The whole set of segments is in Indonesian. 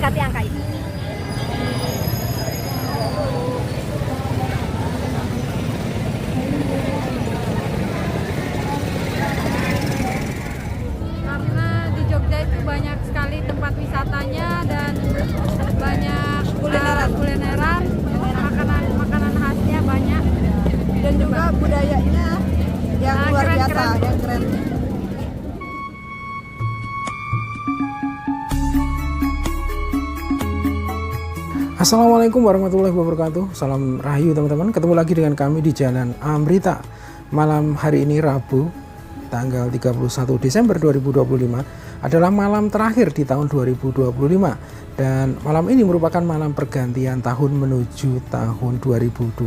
mendekati angka itu. Karena di Jogja itu banyak sekali tempat wisatanya dan banyak kulineran, makanan khasnya banyak, Dan juga budayanya yang luar keren, biasa, keren. yang keren. Assalamualaikum warahmatullahi wabarakatuh. Salam Rahayu teman-teman. Ketemu lagi dengan kami di Jalan Amrita. Malam hari ini Rabu tanggal 31 Desember 2025 adalah malam terakhir di tahun 2025, dan malam ini merupakan malam pergantian tahun menuju tahun 2026.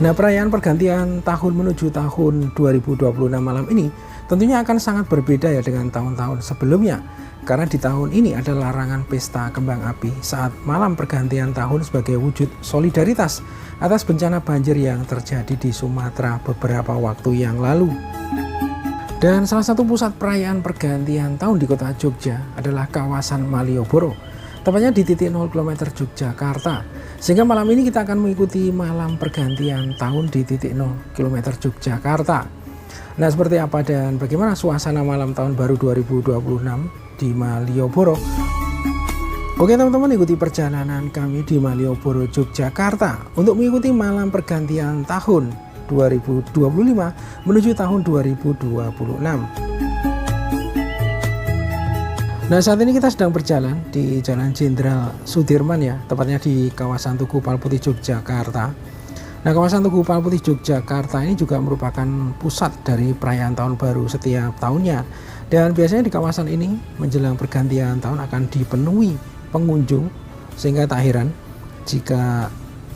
Nah, perayaan pergantian tahun menuju tahun 2026 malam ini tentunya akan sangat berbeda ya dengan tahun-tahun sebelumnya, karena di tahun ini ada larangan pesta kembang api saat malam pergantian tahun sebagai wujud solidaritas atas bencana banjir yang terjadi di Sumatera beberapa waktu yang lalu. Dan salah satu pusat perayaan pergantian tahun di kota Jogja adalah kawasan Malioboro, tepatnya di titik 0 km Yogyakarta. Sehingga malam ini kita akan mengikuti malam pergantian tahun di titik 0 km Yogyakarta. Nah, seperti apa dan bagaimana suasana malam tahun baru 2026 di Malioboro? Oke teman-teman, ikuti perjalanan kami di Malioboro, Yogyakarta untuk mengikuti malam pergantian tahun 2025 menuju tahun 2026. Nah, saat ini kita sedang berjalan di Jalan Jenderal Sudirman ya, tepatnya di kawasan Tugu Palputih, Yogyakarta. Nah, kawasan Tugu Palputih, Yogyakarta ini juga merupakan pusat dari perayaan tahun baru setiap tahunnya. Dan biasanya di kawasan ini menjelang pergantian tahun akan dipenuhi pengunjung, sehingga tak heran jika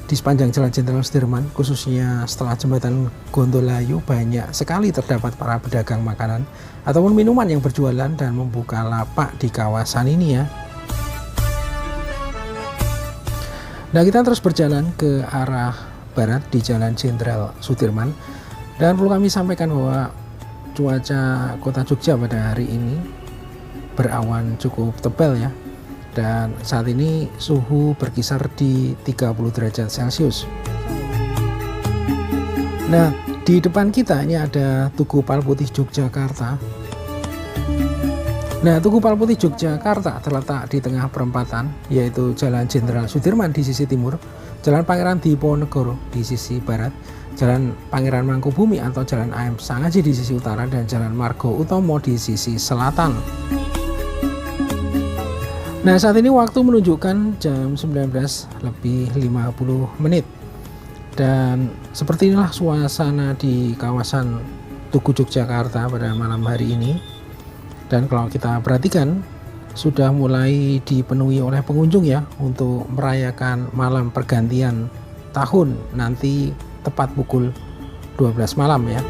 di sepanjang Jalan Jenderal Sudirman, khususnya setelah jembatan Gondolayu, banyak sekali terdapat para pedagang makanan ataupun minuman yang berjualan dan membuka lapak di kawasan ini ya. Nah, kita terus berjalan ke arah barat di Jalan Jenderal Sudirman, dan perlu kami sampaikan bahwa cuaca kota Jogja pada hari ini berawan cukup tebal ya. Dan saat ini suhu berkisar di 30 derajat Celcius. Nah, di depan kita ini ada Tugu Palputih Yogyakarta. Nah, Tugu Palputih Yogyakarta terletak di tengah perempatan, yaitu Jalan Jenderal Sudirman di sisi timur, Jalan Pangeran Diponegoro di sisi barat, Jalan Pangeran Mangkubumi atau Jalan AM Sangaji di sisi utara, dan Jalan Margo Utomo di sisi selatan. Nah, saat ini waktu menunjukkan jam 19:50. Dan seperti inilah suasana di kawasan Tugu Yogyakarta pada malam hari ini. Dan kalau kita perhatikan, sudah mulai dipenuhi oleh pengunjung ya untuk merayakan malam pergantian tahun nanti tepat pukul 12 malam ya.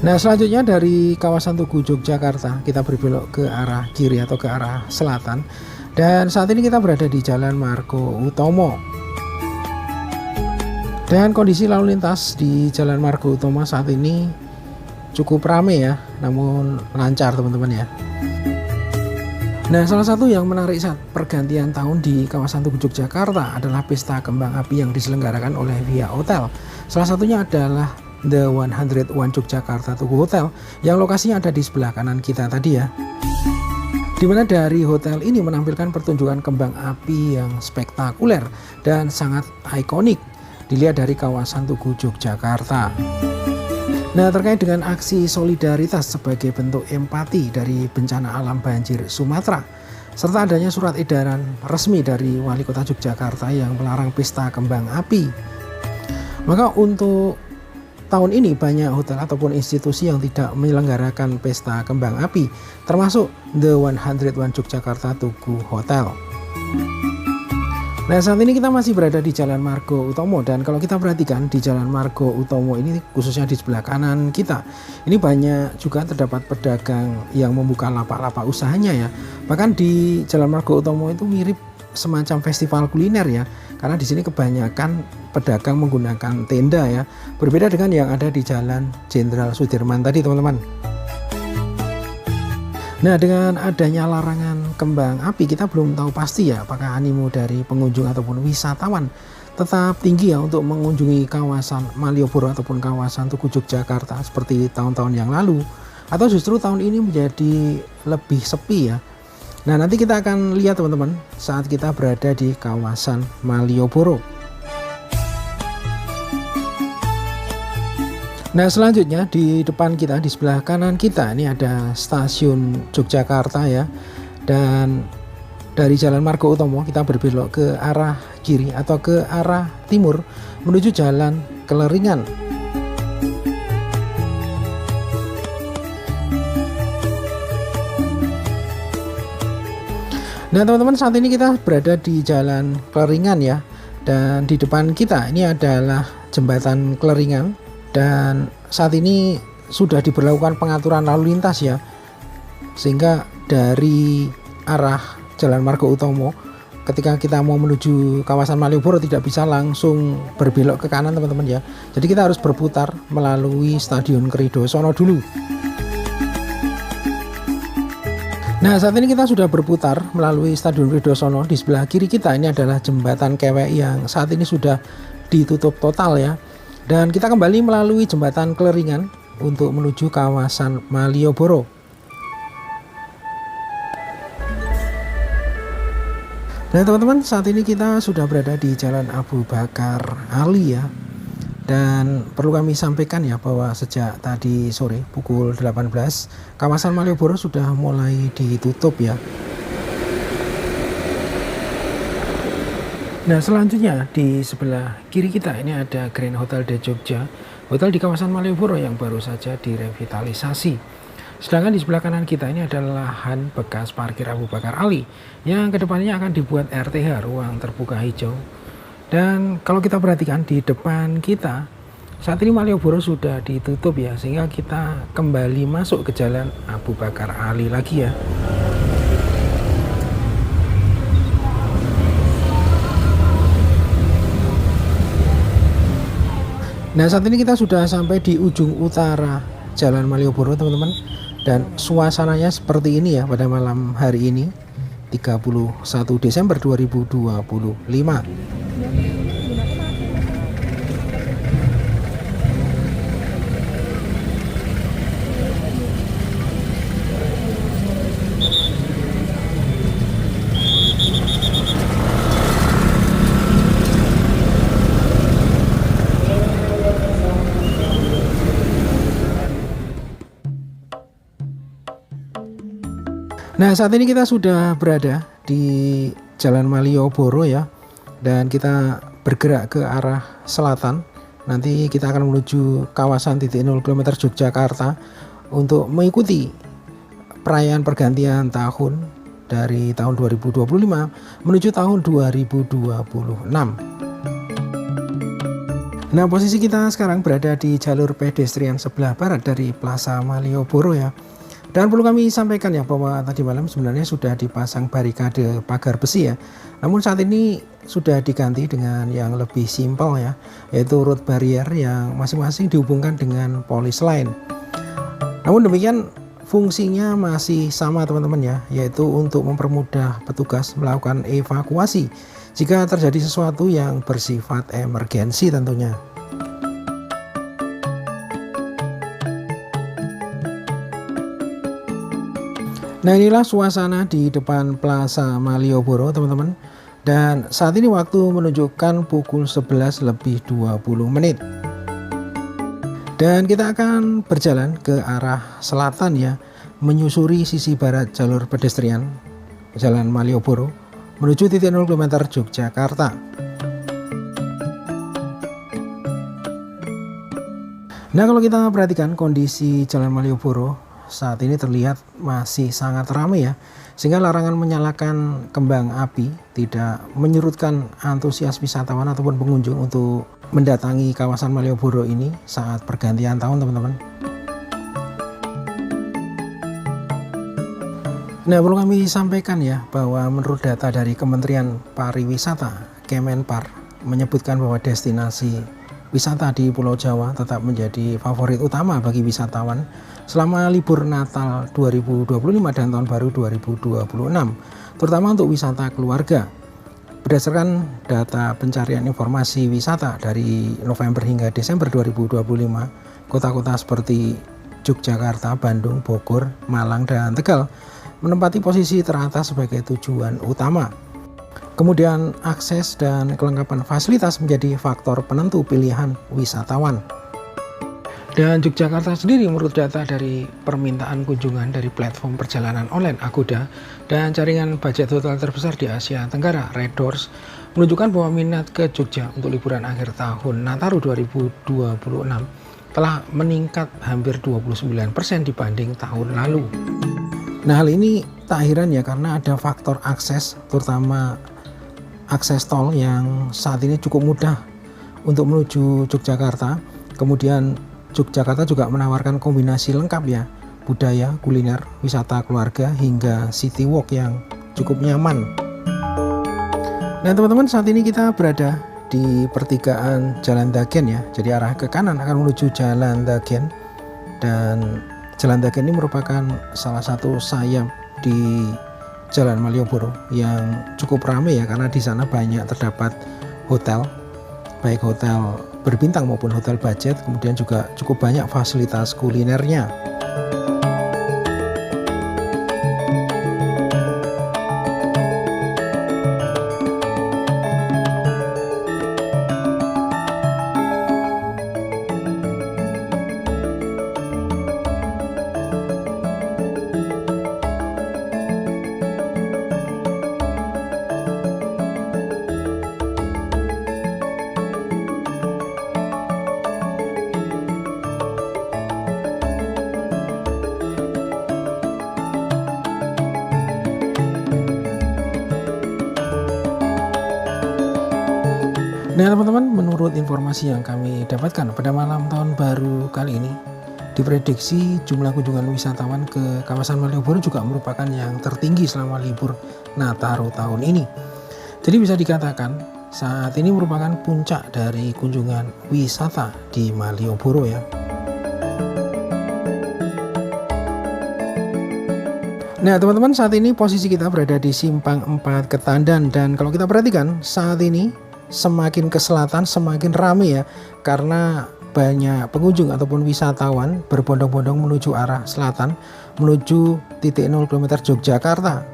Nah, selanjutnya dari kawasan Tugu Yogyakarta kita berbelok ke arah kiri atau ke arah selatan, dan saat ini kita berada di Jalan Margo Utomo. Dan kondisi lalu lintas di Jalan Margo Utomo saat ini cukup ramai ya, namun lancar teman-teman ya. Nah, salah satu yang menarik saat pergantian tahun di kawasan Tugu Yogyakarta adalah pesta kembang api yang diselenggarakan oleh Via Hotel. Salah satunya adalah The 101 Yogyakarta Tugu Hotel yang lokasinya ada di sebelah kanan kita tadi ya. Dimana dari hotel ini menampilkan pertunjukan kembang api yang spektakuler dan sangat ikonik dilihat dari kawasan Tugu Yogyakarta. Nah, terkait dengan aksi solidaritas sebagai bentuk empati dari bencana alam banjir Sumatera, serta adanya surat edaran resmi dari Wali Kota Yogyakarta yang melarang pesta kembang api, maka untuk tahun ini banyak hotel ataupun institusi yang tidak menyelenggarakan pesta kembang api, termasuk The 101 Yogyakarta Tugu Hotel. Nah, saat ini kita masih berada di Jalan Margo Utomo, dan kalau kita perhatikan di Jalan Margo Utomo ini, khususnya di sebelah kanan kita, ini banyak juga terdapat pedagang yang membuka lapak-lapak usahanya ya. Bahkan di Jalan Margo Utomo itu mirip semacam festival kuliner ya, karena di sini kebanyakan pedagang menggunakan tenda ya, berbeda dengan yang ada di Jalan Jenderal Sudirman tadi teman-teman. Nah, dengan adanya larangan kembang api, kita belum tahu pasti ya apakah animo dari pengunjung ataupun wisatawan tetap tinggi ya untuk mengunjungi kawasan Malioboro ataupun kawasan Tugu Yogyakarta seperti tahun-tahun yang lalu, atau justru tahun ini menjadi lebih sepi ya. Nah, nanti kita akan lihat teman-teman saat kita berada di kawasan Malioboro. Nah, selanjutnya di depan kita, di sebelah kanan kita ini ada stasiun Yogyakarta ya. Dan dari Jalan Margo Utomo kita berbelok ke arah kiri atau ke arah timur menuju Jalan Keleringan. Nah, teman-teman, saat ini kita berada di Jalan Keleringan ya. Dan di depan kita ini adalah jembatan Keleringan. Dan saat ini sudah diberlakukan pengaturan lalu lintas ya, sehingga dari arah Jalan Margo Utomo ketika kita mau menuju kawasan Malioboro tidak bisa langsung berbelok ke kanan teman-teman ya. Jadi kita harus berputar melalui Stadion Keridosono dulu. Nah, saat ini kita sudah berputar melalui Stadion Keridosono. Di sebelah kiri kita ini adalah jembatan Kewek yang saat ini sudah ditutup total ya. Dan kita kembali melalui jembatan Keleringan untuk menuju kawasan Malioboro. Nah, teman-teman, saat ini kita sudah berada di Jalan Abu Bakar Ali ya. Dan perlu kami sampaikan ya bahwa sejak tadi sore pukul 18 kawasan Malioboro sudah mulai ditutup ya. Nah, selanjutnya di sebelah kiri kita ini ada Grand Hotel de Jogja, hotel di kawasan Malioboro yang baru saja direvitalisasi. Sedangkan di sebelah kanan kita ini adalah lahan bekas parkir Abu Bakar Ali yang kedepannya akan dibuat RTH, ruang terbuka hijau. Dan kalau kita perhatikan di depan kita saat ini Malioboro sudah ditutup ya, sehingga kita kembali masuk ke Jalan Abu Bakar Ali lagi ya. Nah, saat ini kita sudah sampai di ujung utara Jalan Malioboro teman-teman. Dan suasananya seperti ini ya pada malam hari ini 31 Desember 2025. Nah, saat ini kita sudah berada di Jalan Malioboro ya. Dan kita bergerak ke arah selatan. Nanti kita akan menuju kawasan titik 0 km Yogyakarta untuk mengikuti perayaan pergantian tahun dari tahun 2025 menuju tahun 2026. Nah, posisi kita sekarang berada di jalur pedestrian sebelah barat dari Plaza Malioboro ya. Dan perlu kami sampaikan ya bahwa tadi malam sebenarnya sudah dipasang barikade pagar besi ya. Namun saat ini sudah diganti dengan yang lebih simpel ya, yaitu road barrier yang masing-masing dihubungkan dengan polis lain. Namun demikian fungsinya masih sama teman-teman ya, yaitu untuk mempermudah petugas melakukan evakuasi jika terjadi sesuatu yang bersifat emergensi tentunya. Nah, inilah suasana di depan Plaza Malioboro teman-teman. Dan saat ini waktu menunjukkan pukul 11 lebih 20 menit. Dan kita akan berjalan ke arah selatan ya, menyusuri sisi barat jalur pedestrian Jalan Malioboro menuju titik 0 km Yogyakarta. Nah, kalau kita perhatikan kondisi Jalan Malioboro saat ini terlihat masih sangat ramai ya, sehingga larangan menyalakan kembang api tidak menyurutkan antusias wisatawan ataupun pengunjung untuk mendatangi kawasan Malioboro ini saat pergantian tahun teman-teman. Nah, perlu kami sampaikan ya bahwa menurut data dari Kementerian Pariwisata Kemenpar menyebutkan bahwa destinasi wisata di Pulau Jawa tetap menjadi favorit utama bagi wisatawan selama libur Natal 2025 dan Tahun Baru 2026, terutama untuk wisata keluarga. Berdasarkan data pencarian informasi wisata dari November hingga Desember 2025, kota-kota seperti Yogyakarta, Bandung, Bogor, Malang, dan Tegal menempati posisi teratas sebagai tujuan utama. Kemudian akses dan kelengkapan fasilitas menjadi faktor penentu pilihan wisatawan. Dan Yogyakarta sendiri menurut data dari permintaan kunjungan dari platform perjalanan online Agoda dan jaringan budget hotel terbesar di Asia Tenggara, Red Doors, menunjukkan bahwa minat ke Jogja untuk liburan akhir tahun Nataru 2026 telah meningkat hampir 29% dibanding tahun lalu. Nah, hal ini tak heran ya, karena ada faktor akses, terutama akses tol yang saat ini cukup mudah untuk menuju Yogyakarta. Kemudian Yogyakarta juga menawarkan kombinasi lengkap ya, budaya, kuliner, wisata keluarga, hingga city walk yang cukup nyaman. Nah teman-teman, saat ini kita berada di pertigaan Jalan Dagen ya, jadi arah ke kanan akan menuju Jalan Dagen. Dan Jalan Dagen ini merupakan salah satu sayap di Jalan Malioboro yang cukup ramai ya, karena di sana banyak terdapat hotel, baik hotel berbintang maupun hotel budget, kemudian juga cukup banyak fasilitas kulinernya. Nah teman-teman, menurut informasi yang kami dapatkan pada malam tahun baru kali ini, diprediksi jumlah kunjungan wisatawan ke kawasan Malioboro juga merupakan yang tertinggi selama libur Nataru tahun ini. Jadi bisa dikatakan saat ini merupakan puncak dari kunjungan wisata di Malioboro ya. Nah teman-teman, saat ini posisi kita berada di Simpang 4 Ketandan, dan kalau kita perhatikan saat ini semakin ke selatan semakin ramai ya, karena banyak pengunjung ataupun wisatawan berbondong-bondong menuju arah selatan, menuju titik 0 km Yogyakarta.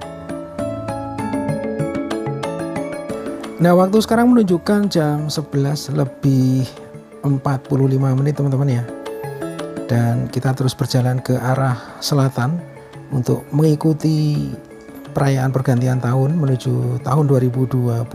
Nah waktu sekarang menunjukkan jam 11 lebih 45 menit teman-teman ya, dan kita terus berjalan ke arah selatan untuk mengikuti perayaan pergantian tahun menuju tahun 2026.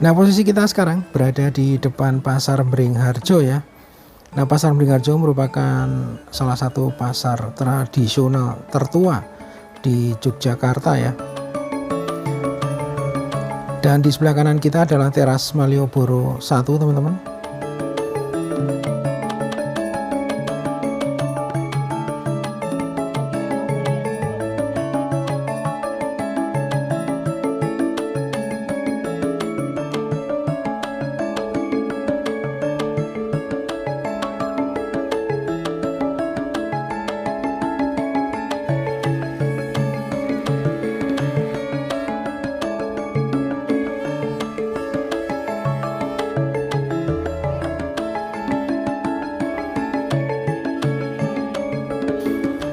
Nah posisi kita sekarang berada di depan Pasar Beringharjo ya. Nah Pasar Beringharjo merupakan salah satu pasar tradisional tertua di Yogyakarta ya. Dan di sebelah kanan kita adalah teras Malioboro 1 teman-teman.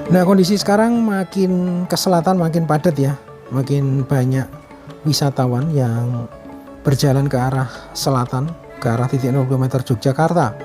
Nah kondisi sekarang makin ke selatan makin padat ya, makin banyak wisatawan yang berjalan ke arah selatan, ke arah titik 0 km Yogyakarta.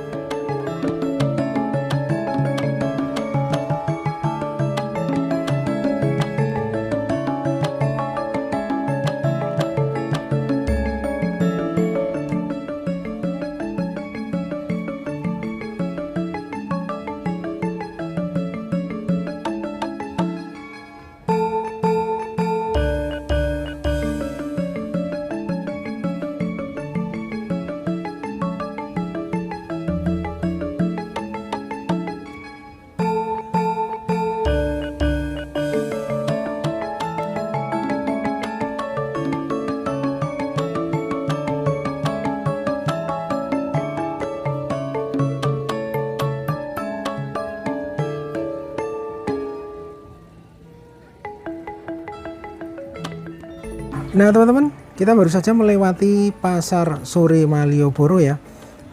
Nah teman-teman, kita baru saja melewati Pasar Sore Malioboro ya.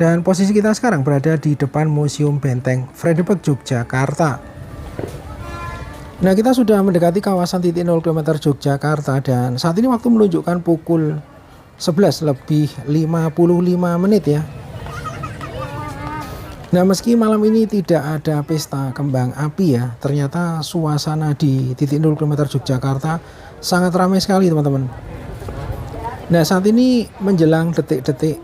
Dan posisi kita sekarang berada di depan Museum Benteng Frederick Yogyakarta. Nah kita sudah mendekati kawasan titik 0 km Yogyakarta dan saat ini waktu menunjukkan pukul 11 lebih 55 menit ya. Nah meski malam ini tidak ada pesta kembang api ya, ternyata suasana di titik 0 km Yogyakarta sangat ramai sekali teman-teman. Nah saat ini menjelang detik-detik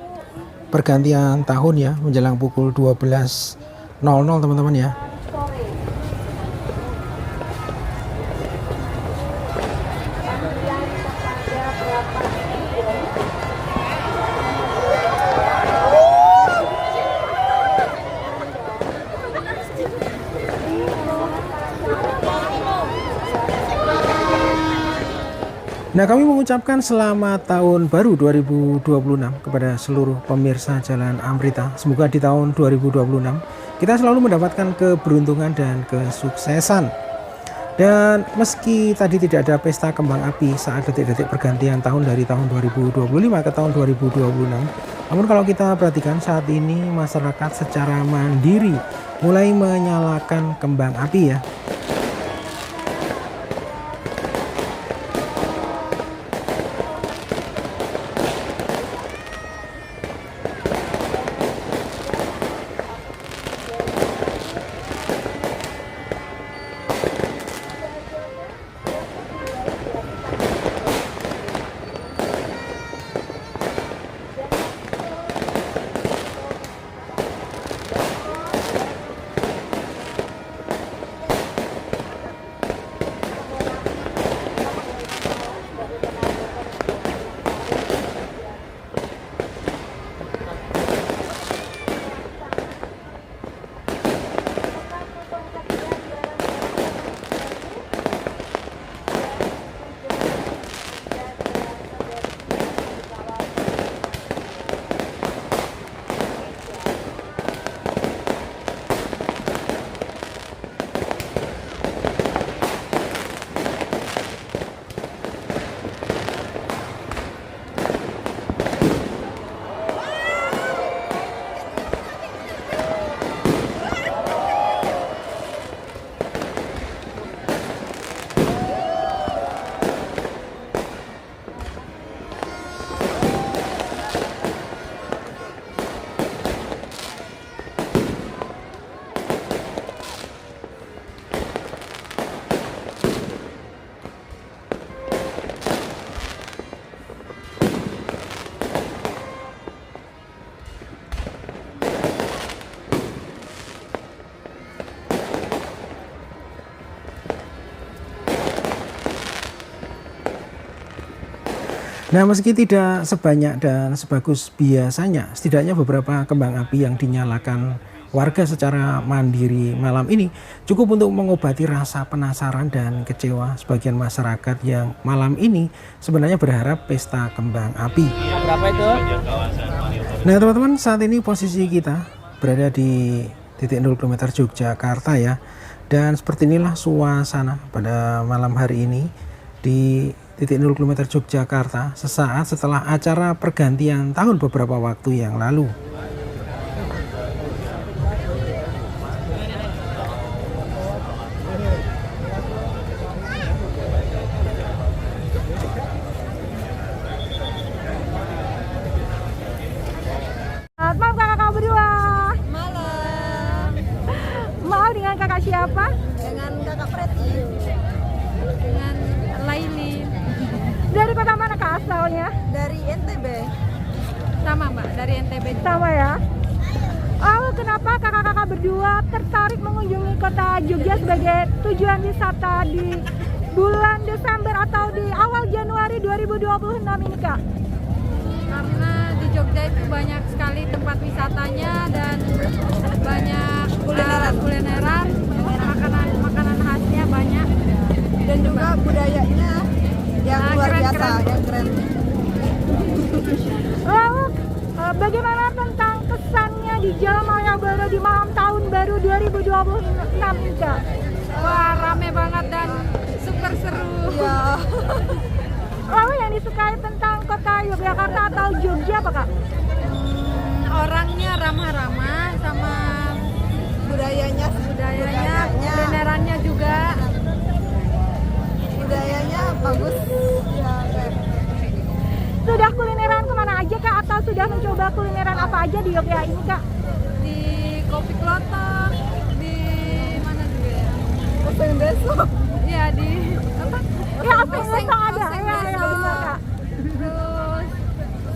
pergantian tahun ya, menjelang pukul 12.00 teman-teman ya. Nah kami mengucapkan selamat tahun baru 2026 kepada seluruh pemirsa Jalan Amrita. Semoga di tahun 2026 kita selalu mendapatkan keberuntungan dan kesuksesan. Dan meski tadi tidak ada pesta kembang api saat detik-detik pergantian tahun dari tahun 2025 ke tahun 2026, namun kalau kita perhatikan saat ini masyarakat secara mandiri mulai menyalakan kembang api ya. Nah meski tidak sebanyak dan sebagus biasanya, setidaknya beberapa kembang api yang dinyalakan warga secara mandiri malam ini cukup untuk mengobati rasa penasaran dan kecewa sebagian masyarakat yang malam ini sebenarnya berharap pesta kembang api. Berapa itu? Nah teman-teman, saat ini posisi kita berada di titik 0 km Yogyakarta ya. Dan seperti inilah suasana pada malam hari ini di titik 0 km Yogyakarta sesaat setelah acara pergantian tahun beberapa waktu yang lalu. Maaf kakak berdua. Malam Mau dengan kakak siapa? dengan kakak Preti. Dengan Laili. Dari kota mana kak asalnya? Dari NTB. Sama mbak, dari NTB. Sama ya. Oh, kenapa kakak-kakak berdua tertarik mengunjungi kota Jogja sebagai tujuan wisata di bulan Desember atau di awal Januari 2026 ini kak? Karena di Jogja itu banyak sekali tempat wisatanya dan banyak kulineran, makanan khasnya banyak. Dan juga budayanya yang luar keren, biasa, keren. yang keren. Lalu bagaimana tentang kesannya di Jalan Malioboro di malam tahun baru 2026 ini kak? Wah rame banget dan super seru. Iya. Lalu yang disukai tentang kota Yogyakarta atau Jogja apa Kak? Orangnya ramah-ramah sama budayanya, Kulinerannya juga. budayanya bagus. Ya, kayak Sudah kulineran kemana aja Kak? Atau sudah mencoba kulineran apa aja di Yogyakarta ini Kak? di Kopi Klotok, di mana juga ya? Oseng besok. Ya di apa? Ya apa yang Oseng ada? Ya besok. benar Kak. Terus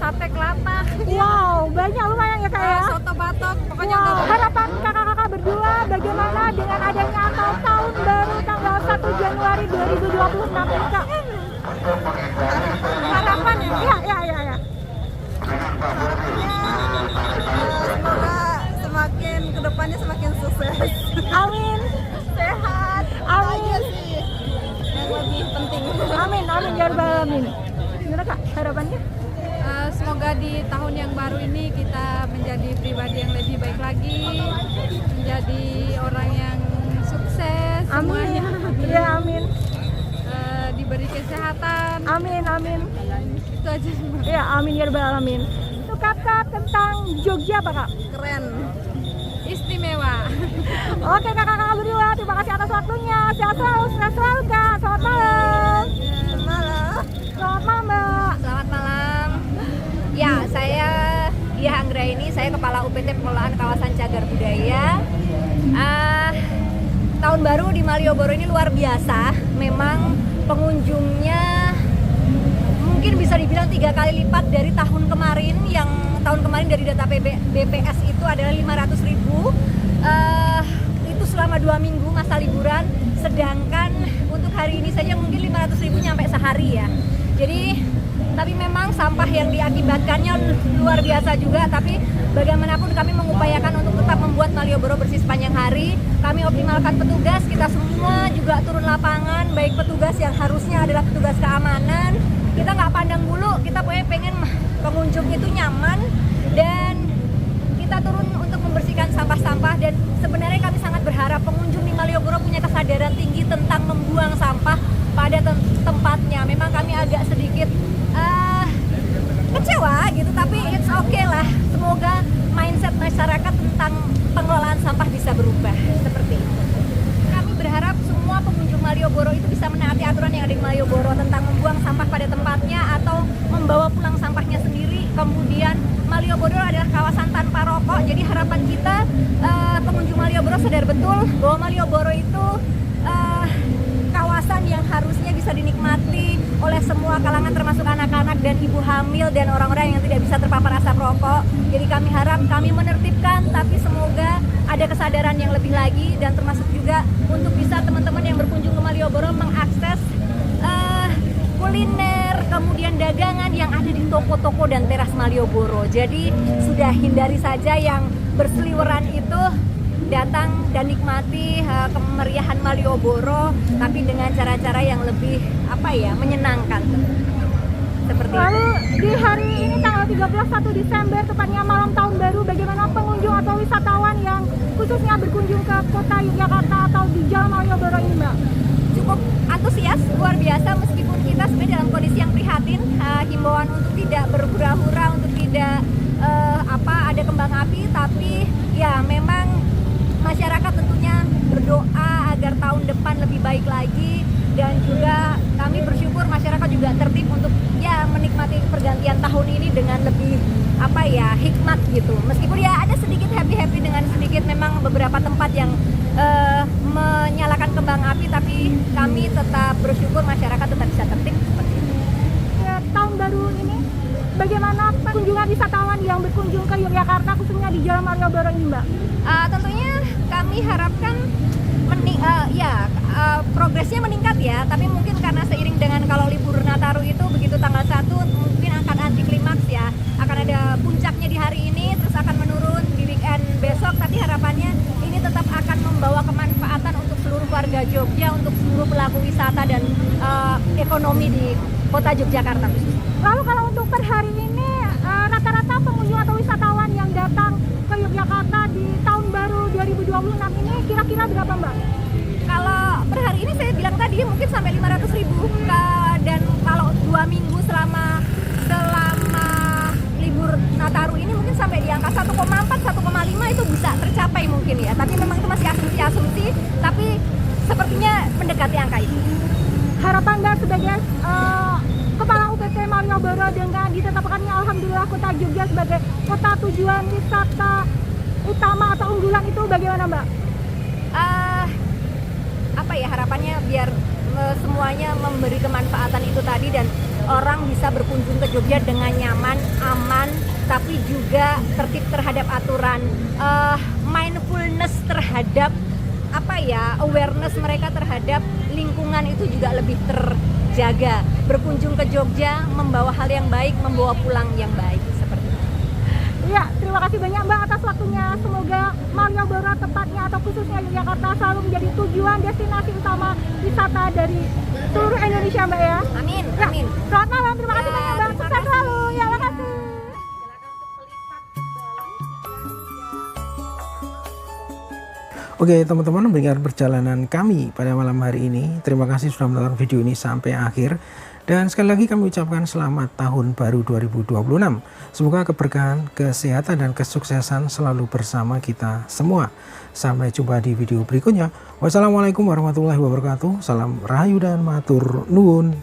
sate kelatah. Wow, banyak lumayan ya Kak ya. Soto batok, pokoknya Wow, udah harapan kakak-kakak berdua bagaimana dengan adanya atau tahun baru tanggal 1 Januari 2026 ini Kak? harapan ya. Ya. Semoga semakin kedepannya semakin sukses. Amin. Sehat. Amin. Aja sih yang lebih penting. Amin ya rabbal alamin. Gimana Kak harapannya? Semoga di tahun yang baru ini kita menjadi pribadi yang lebih baik lagi, menjadi orang yang sukses semuanya. Ya amin. Diberi kesehatan. Amin. Itu aja. Ya amin ya rabbal alamin. Itu kata tentang Jogja apa Kak? Keren. Istimewa. Oke kakak-kakak berdua, terima kasih atas waktunya. Sehat selalu, sehat selalu Kak. Selamat malam. Malam. Selamat malam Mbak. Selamat malam. Ya, saya Diah Anggraini, saya Kepala UPT Pengelolaan Kawasan Cagar Budaya. Tahun baru di Malioboro ini luar biasa. Memang pengunjungnya mungkin bisa dibilang 3 kali lipat dari tahun kemarin. Yang tahun kemarin dari data BPS itu adalah 500.000. Itu selama 2 minggu masa liburan. Sedangkan untuk hari ini saja mungkin 500.000 nyampe sehari ya. Jadi tapi memang sampah yang diakibatkannya luar biasa juga, tapi bagaimanapun kami mengupayakan untuk tetap membuat Malioboro bersih sepanjang hari. Kami optimalkan petugas, kita semua juga turun lapangan, baik petugas yang harusnya adalah petugas keamanan. Kita nggak pandang bulu, kita pengen pengunjung itu nyaman, dan kita turun untuk membersihkan sampah-sampah. Dan sebenarnya kami sangat berharap pengunjung di Malioboro punya kesadaran tinggi tentang membuang sampah pada tempatnya. Memang kami agak sedikit kecewa gitu, tapi it's okay lah. Semoga mindset masyarakat tentang pengelolaan sampah bisa berubah seperti itu. Kami berharap semua pengunjung Malioboro itu bisa menaati aturan yang ada di Malioboro tentang membuang sampah pada tempatnya atau membawa pulang sampahnya sendiri. Kemudian Malioboro adalah kawasan tanpa rokok, jadi harapan kita pengunjung Malioboro sadar betul bahwa Malioboro itu kawasan yang harusnya bisa dinikmati oleh semua kalangan, termasuk anak-anak dan ibu hamil dan orang-orang yang tidak bisa terpapar asap rokok. Jadi kami harap kami menertibkan, tapi semoga ada kesadaran yang lebih lagi, dan termasuk juga untuk bisa teman-teman yang berkunjung ke Malioboro mengakses kuliner, kemudian dagangan yang ada di toko-toko dan teras Malioboro. Jadi sudah hindari saja yang berseliweran itu, datang dan nikmati kemeriahan Malioboro, tapi dengan cara-cara yang lebih menyenangkan seperti itu. Lalu di hari ini tanggal 31 Desember tepatnya malam tahun baru, bagaimana pengunjung atau wisatawan yang khususnya berkunjung ke kota Yogyakarta atau di Jalan Malioboro ini Mbak? Cukup antusias, luar biasa, meskipun kita sebenarnya dalam kondisi yang prihatin. Himbauan untuk tidak berhura-hura, untuk tidak ada kembang api, tapi ya memang masyarakat tentunya berdoa agar tahun depan lebih baik lagi, dan juga kami bersyukur masyarakat juga tertib untuk ya menikmati pergantian tahun ini dengan lebih hikmat gitu. Meskipun ya ada sedikit happy dengan sedikit memang beberapa tempat yang menyalakan kembang api, tapi kami tetap bersyukur masyarakat tetap bisa tertib seperti itu. Ya, tahun baru ini bagaimana kunjungan wisatawan yang berkunjung ke Yogyakarta khususnya di Jalan Malioboro ini Mbak? Tentunya kami harapkan progresnya meningkat ya, tapi mungkin karena seiring dengan kalau libur Nataru itu begitu tanggal 1 mungkin akan anti klimaks ya, akan ada puncaknya di hari ini terus akan menurun di weekend besok, tapi harapannya ini tetap akan membawa kemanfaatan untuk seluruh warga Jogja, untuk seluruh pelaku wisata dan ekonomi di kota Yogyakarta khususnya. Lalu kalau untuk per hari ini rata-rata pengunjung atau wisatawan yang datang ke Yogyakarta di tahun baru 2026 ini kira-kira berapa Mbak? Kalau per hari ini saya bilang tadi mungkin sampai 500.000, dan kalau 2 minggu selama angka itu. Harapan Mbak sebagai Kepala UPT Malioboro dengan ditetapkannya Alhamdulillah Kota Jogja sebagai kota tujuan wisata utama atau unggulan itu bagaimana Mbak? Apa ya harapannya biar semuanya memberi kemanfaatan itu tadi dan orang bisa berkunjung ke Jogja dengan nyaman, aman, tapi juga tertib terhadap aturan, mindfulness terhadap awareness mereka terhadap lingkungan itu juga lebih terjaga. Berkunjung ke Jogja membawa hal yang baik, membawa pulang yang baik seperti itu. Iya, terima kasih banyak Mbak atas waktunya. Semoga Malioboro tepatnya atau khususnya Yogyakarta selalu menjadi tujuan destinasi utama wisata dari seluruh Indonesia Mbak ya. Amin, Ya, amin. selamat malam, terima kasih banyak Mbak. terima Sukses kasih. selalu. Ya, makasih. Oke teman-teman, demikian perjalanan kami pada malam hari ini. Terima kasih sudah menonton video ini sampai akhir. Dan sekali lagi kami ucapkan selamat tahun baru 2026. Semoga keberkahan, kesehatan, dan kesuksesan selalu bersama kita semua. Sampai jumpa di video berikutnya. Wassalamualaikum warahmatullahi wabarakatuh. Salam rahayu dan matur nuwun.